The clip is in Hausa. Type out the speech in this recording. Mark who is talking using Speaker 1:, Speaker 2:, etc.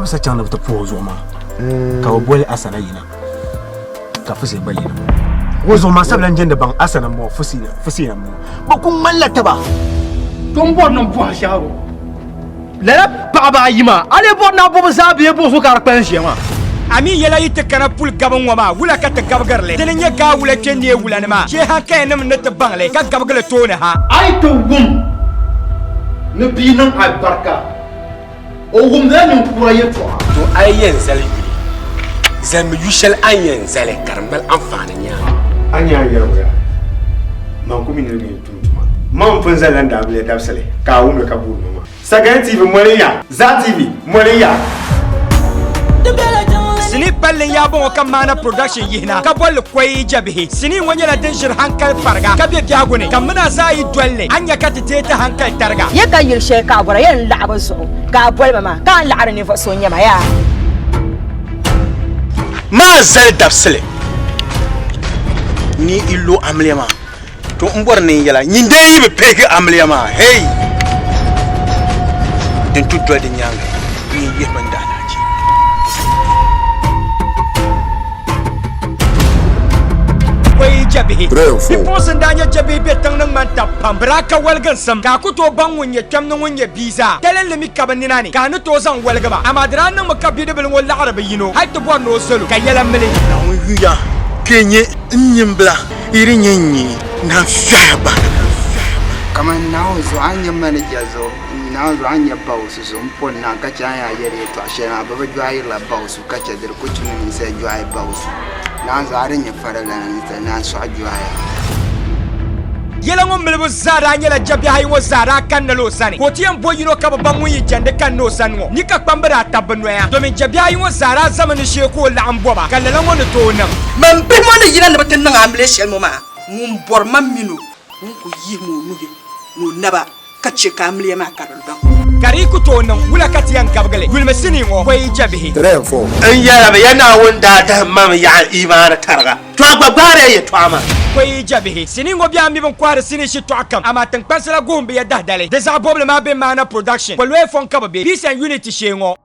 Speaker 1: sa chang na ta pozo ma ka bole asana yina ka fuse bayina wozo ma sablan jende bang asana mo fusina mo ba kun mallata ba
Speaker 2: ton bon non po shawo la pa ba yima ale bon na bo za biye bo so kar pension ma
Speaker 3: ami yela yite kana pul gabon wama wula ka ta gabgarle denen ya ga wula kende wula ne ma je ha kay nam ne ta bangle ka gabgale to ne ha
Speaker 2: ay to gum ne bi nan ay barka o gum da ni kura yeto
Speaker 4: to ayyen zali zami yushal ayyen zali karambal amfani nya
Speaker 1: anya ya man kumi ne ne tuntuma man fun zalan da abule da sale ka wume ka bu no ma sagan tv moliya za tv moliya
Speaker 3: sini ballen ya bon kan mana production yihna ka bol koy jabihi sini wanya la denjir hankal farga ka be biagone kan muna sai dolle anya ka tete hankal targa
Speaker 5: ya ka yil she ka bora yan la'aba so ka bol mama ka la'ar ne fa so nyama ya
Speaker 4: ma zal dafsele ni illo amlema to mbor ni yala nyinde yibe pege amlema hey den tutto de nyanga ni yefanda
Speaker 3: jabihi iposin danya jabi be tang nang man tap pambra ka walgan sam ka ku to ban wonye tam nan wonye biza telen lemi kabani nani ka no to zan walga ba amadran nan makabi de bel wal arabi yino hay to bon no selu ka yala mele
Speaker 4: na wiya kenye nyimbla iri nyenyi na shaba
Speaker 6: kama nao zo anya manager zo nao zo anya boss zo mpon na ka chanya yere to ashena baba jwai la boss ka cha der ko tuni se jwai boss na zarin ya fara na so ajwaya
Speaker 3: yela ngom melbo zara nyela jabi hay wo zara kan lo sani ko tiyan boyino ka babban wi jande kan no sanwo ni ka kpambara tabno ya to min jabi hay wo zara zamani she ko la ambo ba kan la ngono to nam
Speaker 7: man be mo ne yina ne batin nan amle shel mo ma ngum bor man minu ngum ko yi mo nuge no naba kace ka amle ma karal ba
Speaker 3: kari ku to nan wula ka tiyan kabgale gulme sini ngo koy jabi
Speaker 4: an yara ba yana wanda ta mam ya imana targa to agbabare ya to ama
Speaker 3: koy jabi sini ngo bi ambi bon kware sini shi to akam ama tan pasala gombe ya dahdale desa boble ma be mana production ko lwe fon kababe peace and unity she ngo